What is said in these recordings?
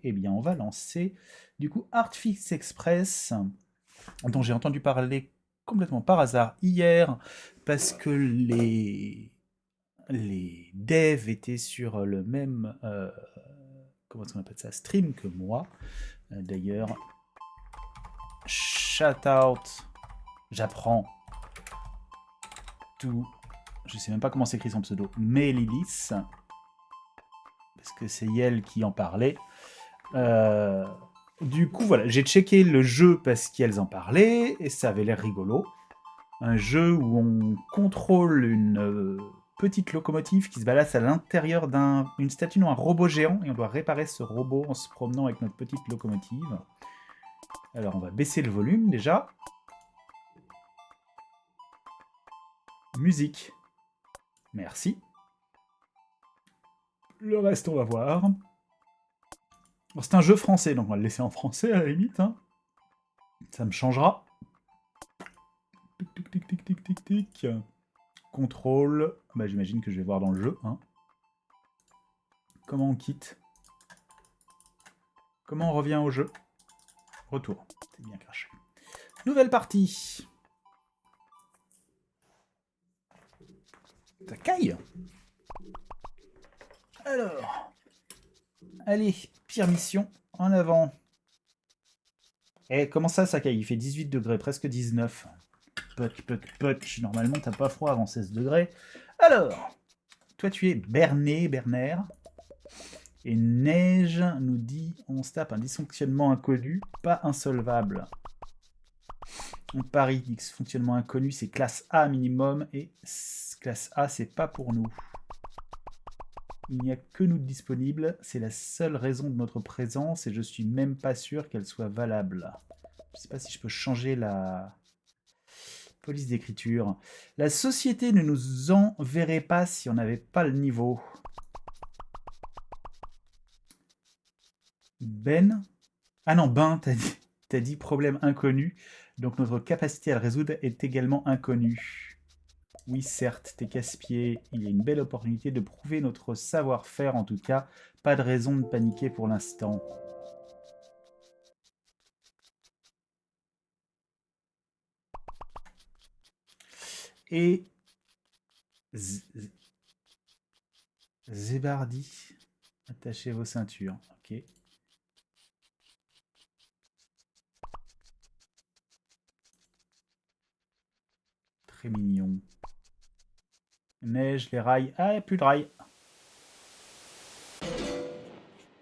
eh bien, on va lancer du coup Artfix Express, dont j'ai entendu parler complètement par hasard hier, parce que les devs étaient sur le même comment est-ce qu'on appelle ça, stream que moi. D'ailleurs, shout out, j'apprends tout. Je sais même pas comment s'écrit son pseudo, mais Lilith, parce que c'est elle qui en parlait. Du coup, voilà, j'ai checké le jeu parce qu'elles en parlaient et ça avait l'air rigolo. Un jeu où on contrôle une petite locomotive qui se balade à l'intérieur d'une statue ou un robot géant et on doit réparer ce robot en se promenant avec notre petite locomotive. Alors, on va baisser le volume déjà. Musique. Merci. Le reste, on va voir. Bon, c'est un jeu français, donc on va le laisser en français à la limite. Hein. Ça me changera. Tic, tic, tic, tic, tic, tic, tic. Contrôle. Bah, j'imagine que je vais voir dans le jeu. Hein. Comment on quitte? Comment on revient au jeu? Retour. C'est bien craché. Nouvelle partie. Ça caille. Alors. Allez, pire mission. En avant. Eh, comment ça caille? Il fait 18 degrés, presque 19. Puck, puck, puck. Normalement, t'as pas froid avant 16 degrés. Alors. Toi, tu es Berner. Et Neige nous dit on se tape un dysfonctionnement inconnu, pas insolvable. On parie X fonctionnement inconnu, c'est classe A minimum, et classe A, c'est pas pour nous. Il n'y a que nous disponibles, c'est la seule raison de notre présence, et je suis même pas sûr qu'elle soit valable. Je sais pas si je peux changer la police d'écriture. La société ne nous enverrait pas si on n'avait pas le niveau. Ben? Ah non, Ben, t'as dit problème inconnu. Donc notre capacité à le résoudre est également inconnue. Oui, certes, t'es casse-pied. Il y a une belle opportunité de prouver notre savoir-faire en tout cas. Pas de raison de paniquer pour l'instant. Et... Zébardi. Attachez vos ceintures. Ok. Très mignon. Neige, les rails. Ah, il n'y a plus de rails.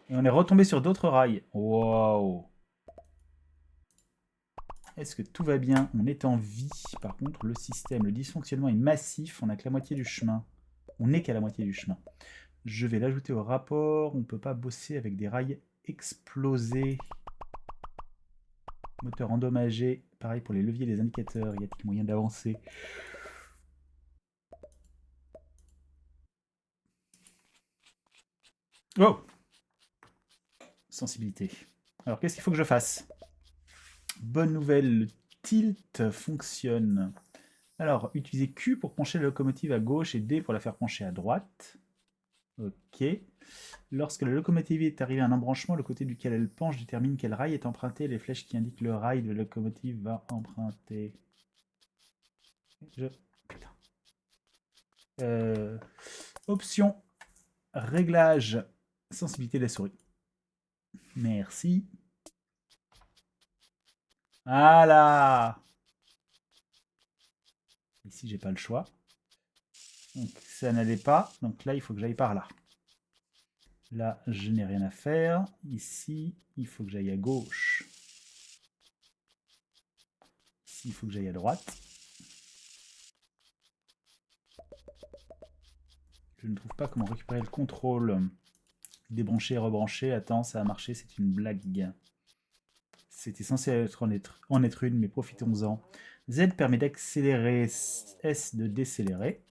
Et on est retombé sur d'autres rails. Waouh. Est-ce que tout va bien? On est en vie. Par contre, le système, le dysfonctionnement est massif. On n'a que la moitié du chemin. On n'est qu'à la moitié du chemin. Je vais l'ajouter au rapport. On ne peut pas bosser avec des rails explosés. Moteur endommagé. Pareil pour les leviers et les indicateurs. Y a-t-il moyen d'avancer? Oh! Sensibilité. Alors, qu'est-ce qu'il faut que je fasse? Bonne nouvelle, le tilt fonctionne. Alors, utilisez Q pour pencher la locomotive à gauche et D pour la faire pencher à droite. Ok. Lorsque la locomotive est arrivée à un embranchement, le côté duquel elle penche détermine quel rail est emprunté. Les flèches qui indiquent le rail de la locomotive va emprunter. Putain. Option. Réglage. Sensibilité de la souris. Merci. Voilà. Ici, j'ai pas le choix. Donc, ça n'allait pas. Donc là, il faut que j'aille par là. Là, je n'ai rien à faire. Ici, il faut que j'aille à gauche. Ici, il faut que j'aille à droite. Je ne trouve pas comment récupérer le contrôle. Débrancher et rebrancher. Attends, ça a marché, c'est une blague. C'était censé en être une, mais profitons-en. Z permet d'accélérer, S de décélérer.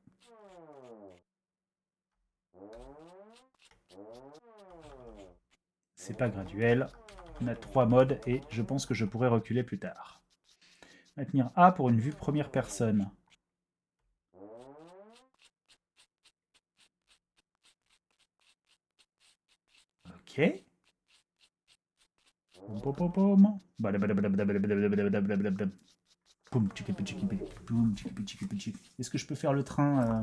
C'est pas graduel. On a 3 modes et je pense que je pourrais reculer plus tard. Maintenir A pour une vue première personne. Ok. Est-ce que je peux faire le train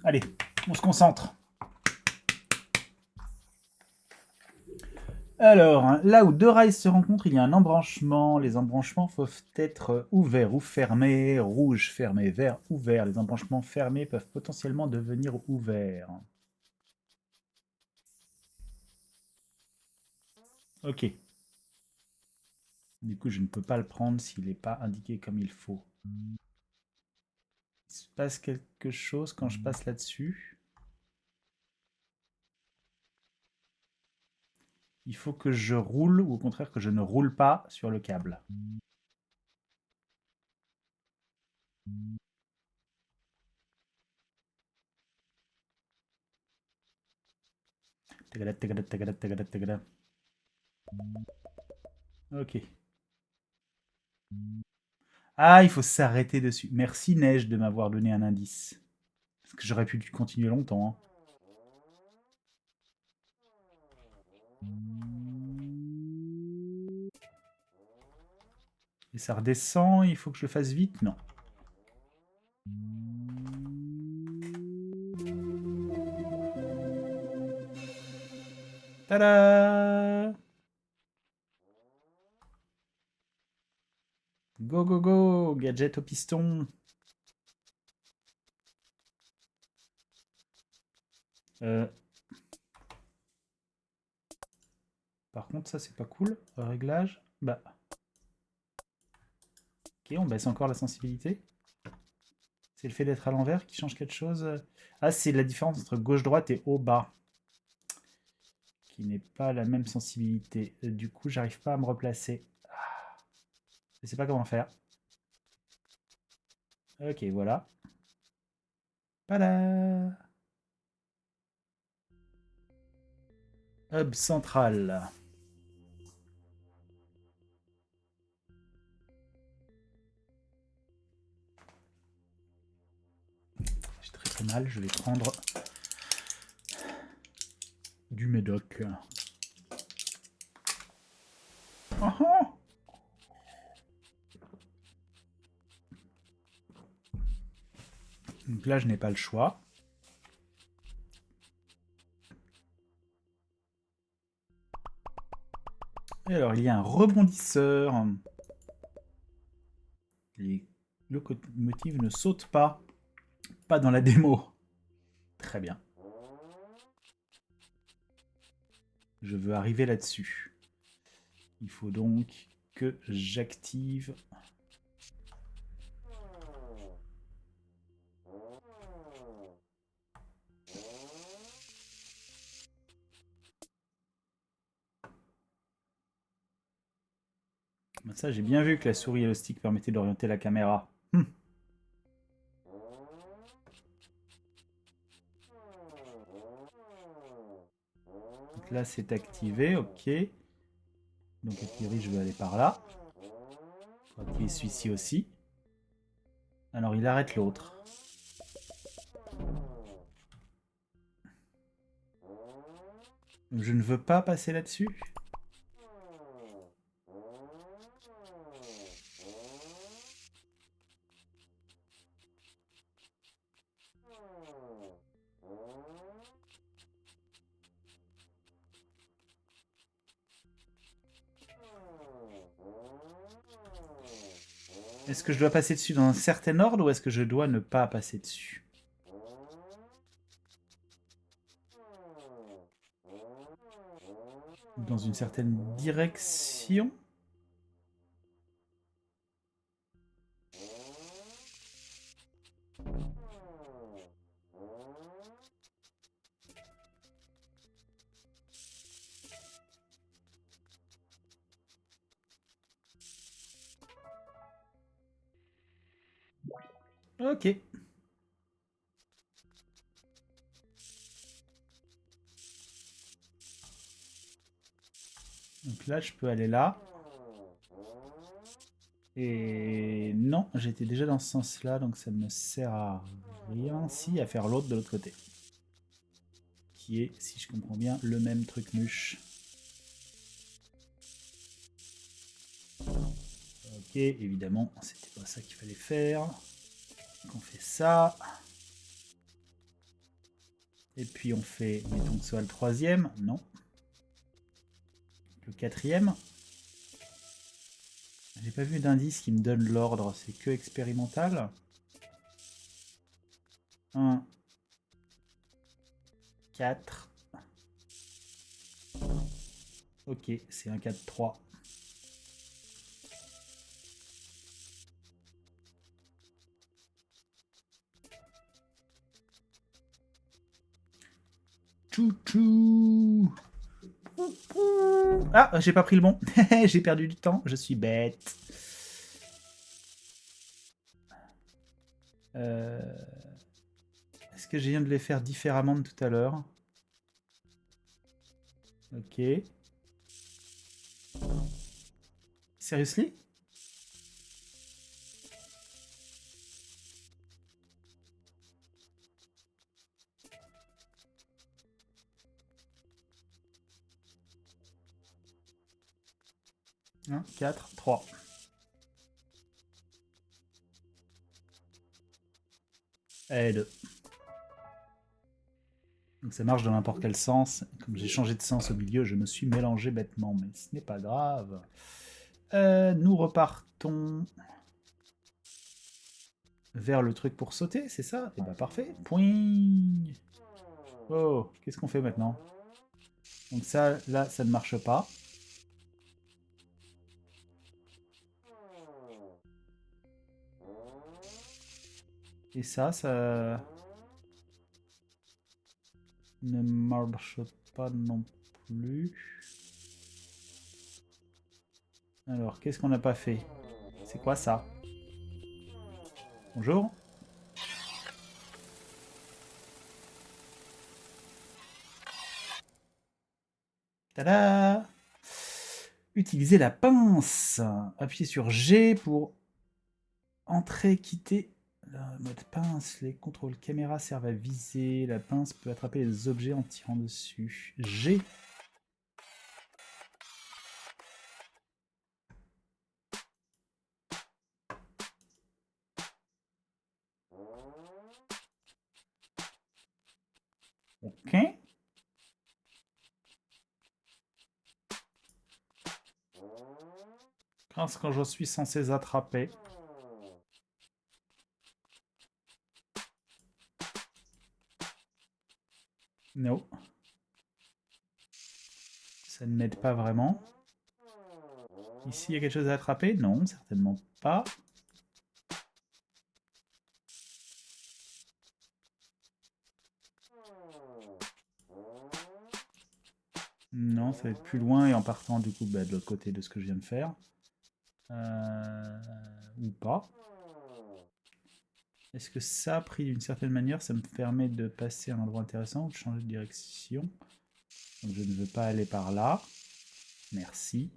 Allez, on se concentre. Alors, là où deux rails se rencontrent, il y a un embranchement. Les embranchements peuvent être ouverts ou fermés. Rouge, fermé, vert, ouvert. Les embranchements fermés peuvent potentiellement devenir ouverts. Ok. Du coup, je ne peux pas le prendre s'il n'est pas indiqué comme il faut. Il se passe quelque chose quand je passe là-dessus. Il faut que je roule ou au contraire que je ne roule pas sur le câble. Tagada, tagada, tagada, tagada, tagada. Ok. Ah, il faut s'arrêter dessus. Merci Neige de m'avoir donné un indice. Parce que j'aurais pu continuer longtemps. Et ça redescend, il faut que je le fasse vite? Non. Tada! Go, go, go! Gadget au piston. Par contre, ça, c'est pas cool. Réglage. Bah. Ok, on baisse encore la sensibilité. C'est le fait d'être à l'envers qui change quelque chose. Ah, c'est la différence entre gauche-droite et haut-bas. Qui n'est pas la même sensibilité. Du coup, j'arrive pas à me replacer. Je sais pas comment faire. Ok, voilà. Pada! Hub central. J'ai très très mal, je vais prendre du médoc. Oh oh, donc là, je n'ai pas le choix. Et alors, il y a un rebondisseur. Les locomotives ne sautent pas. Pas dans la démo. Très bien. Je veux arriver là-dessus. Il faut donc que j'active... Ça, j'ai bien vu que la souris et le stick permettaient d'orienter la caméra. Donc là, c'est activé, ok. Donc a priori, je vais aller par là. On va activer celui-ci aussi. Alors, il arrête l'autre. Je ne veux pas passer là-dessus. Est-ce que je dois passer dessus dans un certain ordre ou est-ce que je dois ne pas passer dessus? Dans une certaine direction? Ok. Donc là, je peux aller là. Et non, j'étais déjà dans ce sens-là, donc ça ne me sert à rien. Si, à faire l'autre de l'autre côté. Qui est, si je comprends bien, le même truc muche. Ok, évidemment, c'était pas ça qu'il fallait faire. Donc on fait ça. Et puis on fait, mettons que ce soit le troisième. Non. Le quatrième. J'ai pas vu d'indice qui me donne l'ordre, c'est que expérimental. 1, 4. Ok, c'est un 4, 3. Tchou-tchou. Ah, j'ai pas pris le bon. J'ai perdu du temps, je suis bête. Est-ce que je viens de les faire différemment de tout à l'heure? Ok. Seriously? Un, 4, 3. Et 2. Donc ça marche dans n'importe quel sens. Comme j'ai changé de sens au milieu, je me suis mélangé bêtement, mais ce n'est pas grave. Nous repartons vers le truc pour sauter, c'est ça? Et bah parfait. Point. Oh, qu'est-ce qu'on fait maintenant? Donc ça, là, ça ne marche pas. Et ça ne marche pas non plus. Alors, qu'est-ce qu'on n'a pas fait? C'est quoi ça? Bonjour. Tada! Utilisez la pince. Appuyez sur G pour entrer, quitter. Le mode pince. Les contrôles caméra servent à viser. La pince peut attraper les objets en tirant dessus. G. Ok. Quand je suis censé attraper. Non. Ça ne m'aide pas vraiment. Ici, il y a quelque chose à attraper? Non, certainement pas. Non, ça va être plus loin et en partant du coup de l'autre côté de ce que je viens de faire. Ou pas. Est-ce que ça, pris d'une certaine manière, ça me permet de passer à un endroit intéressant ou de changer de direction? Donc je ne veux pas aller par là. Merci.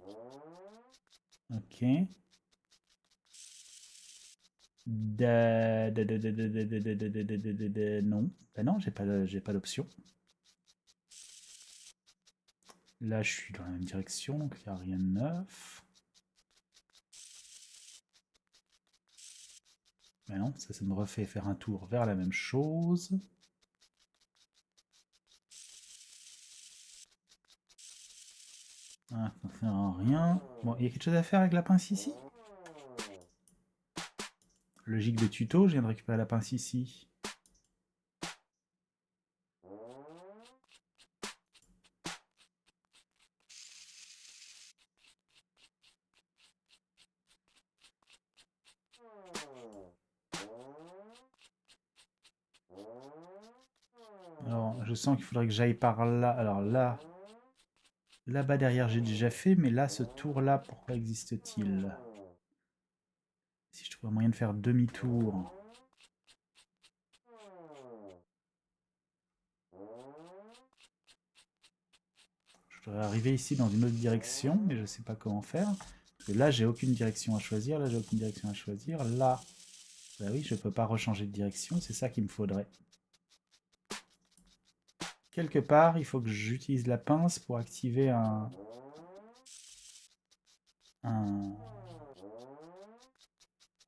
Ok. Non. Ben non, j'ai pas d'option. Là, je suis dans la même direction, donc il n'y a rien de neuf. Mais non, ça me refait faire un tour vers la même chose. Ah, ça ne sert à rien. Bon, il y a quelque chose à faire avec la pince ici? Logique de tuto, je viens de récupérer la pince ici. Alors, je sens qu'il faudrait que j'aille par là. Alors là, là-bas derrière, j'ai déjà fait, mais là, ce tour-là, pourquoi existe-t-il? Si je trouve un moyen de faire demi-tour. Je devrais arriver ici dans une autre direction, mais je ne sais pas comment faire. Parce que là, j'ai aucune direction à choisir. Là, j'ai aucune direction à choisir. Là, bah oui, je ne peux pas rechanger de direction. C'est ça qu'il me faudrait. Quelque part, il faut que j'utilise la pince pour activer un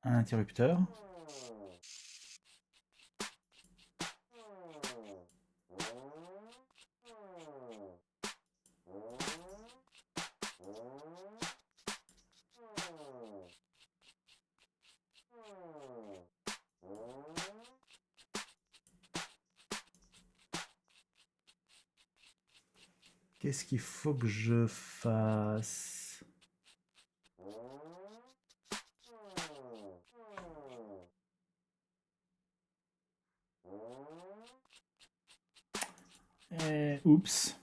interrupteur. Qu'est-ce qu'il faut que je fasse? Oups.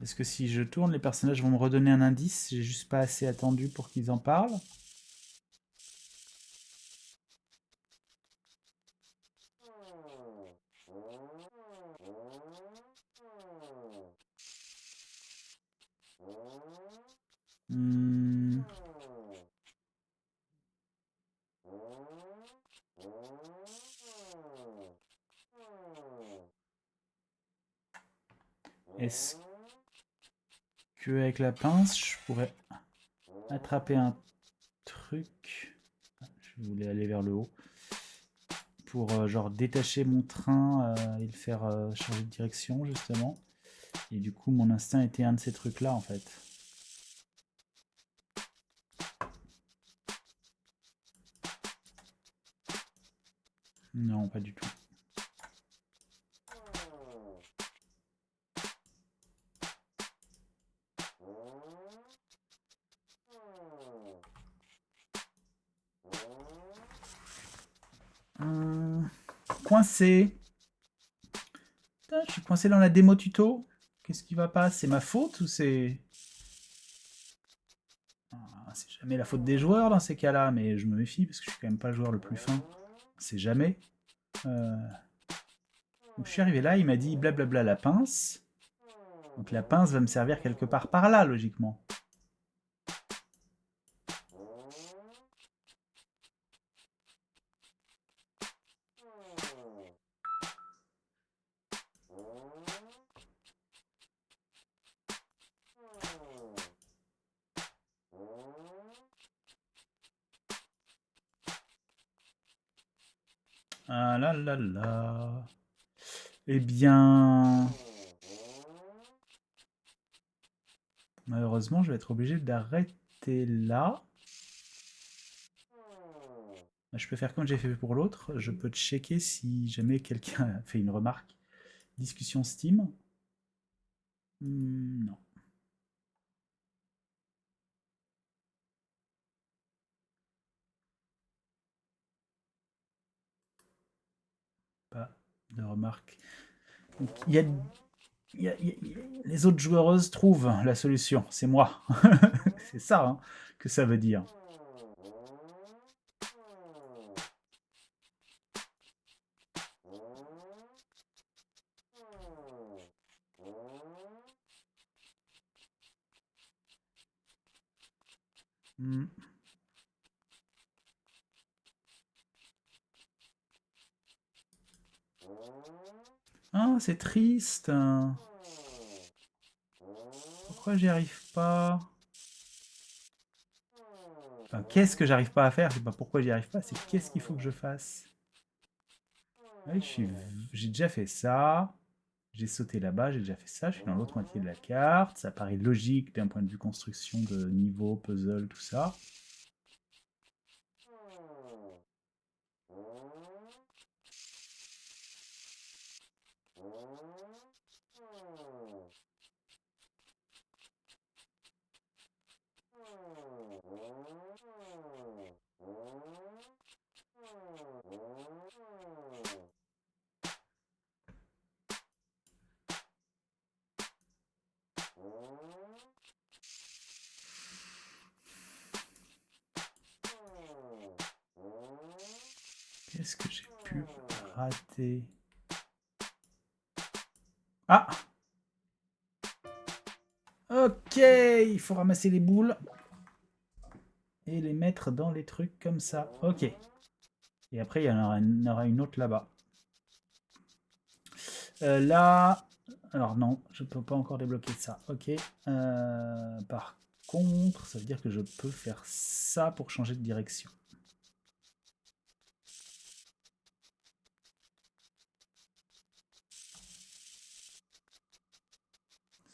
Est-ce que si je tourne, les personnages vont me redonner un indice? J'ai juste pas assez attendu pour qu'ils en parlent. Est-ce que avec la pince, je pourrais attraper un truc? Je voulais aller vers le haut. Pour genre détacher mon train et le faire changer de direction, justement. Et du coup, mon instinct était un de ces trucs-là, en fait. Non, pas du tout. Coincé. Putain, je suis coincé dans la démo tuto. Qu'est-ce qui va pas? C'est ma faute ou c'est... C'est jamais la faute des joueurs dans ces cas-là, mais je me méfie parce que je suis quand même pas le joueur le plus fin. C'est jamais. Donc je suis arrivé là, il m'a dit blablabla la pince. Donc la pince va me servir quelque part par là, logiquement. Ah là là là. Eh bien... Malheureusement, je vais être obligé d'arrêter là. Je peux faire comme j'ai fait pour l'autre. Je peux checker si jamais quelqu'un a fait une remarque. Discussion Steam. Non. Pas de remarque. Donc, les autres joueuses trouvent la solution. C'est moi. C'est ça hein, que ça veut dire. Ah, c'est triste. Pourquoi j'y arrive pas? Enfin, qu'est-ce que j'arrive pas à faire? C'est pas pourquoi j'y arrive pas, c'est qu'est-ce qu'il faut que je fasse? Oui, j'ai déjà fait ça. J'ai sauté là-bas, j'ai déjà fait ça, je suis dans l'autre moitié de la carte. Ça paraît logique d'un point de vue construction de niveau, puzzle, tout ça. Qu'est-ce que j'ai pu rater? Ah! Ok, il faut ramasser les boules et les mettre dans les trucs comme ça. Ok. Et après, il y en aura une autre là-bas. Là... Alors non, je ne peux pas encore débloquer ça. Ok. Par contre, ça veut dire que je peux faire ça pour changer de direction.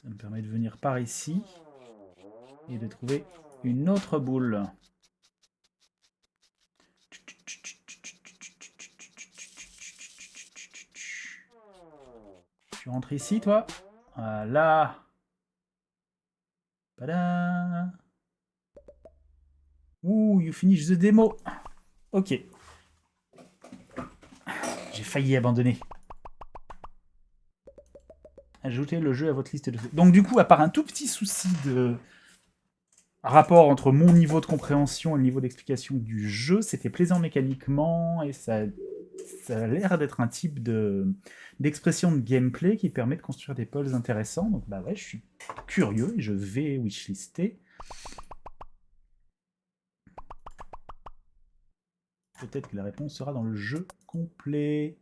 Ça me permet de venir par ici et de trouver une autre boule. Tu rentres ici, toi? Voilà. Pada. Ouh, you finish the demo. Ok. J'ai failli abandonner. Ajoutez le jeu à votre liste de... Donc du coup, à part un tout petit souci de rapport entre mon niveau de compréhension et le niveau d'explication du jeu, c'était plaisant mécaniquement et ça a l'air d'être un type d'expression de gameplay qui permet de construire des puzzles intéressants. Donc bah ouais, je suis curieux et je vais wishlister. Peut-être que la réponse sera dans le jeu complet.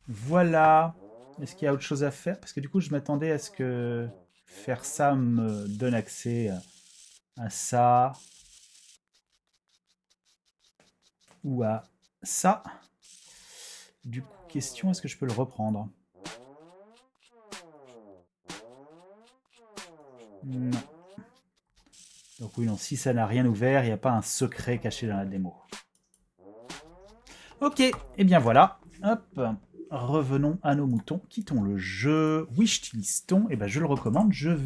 Voilà. Est-ce qu'il y a autre chose à faire? Parce que du coup, je m'attendais à ce que faire ça me donne accès à ça. Ou à ça. Du coup, question, est-ce que je peux le reprendre? Non. Donc oui, non, si ça n'a rien ouvert, il n'y a pas un secret caché dans la démo. Ok, et bien voilà. Hop, revenons à nos moutons, quittons le jeu, wishlistons, et ben je le recommande, je vais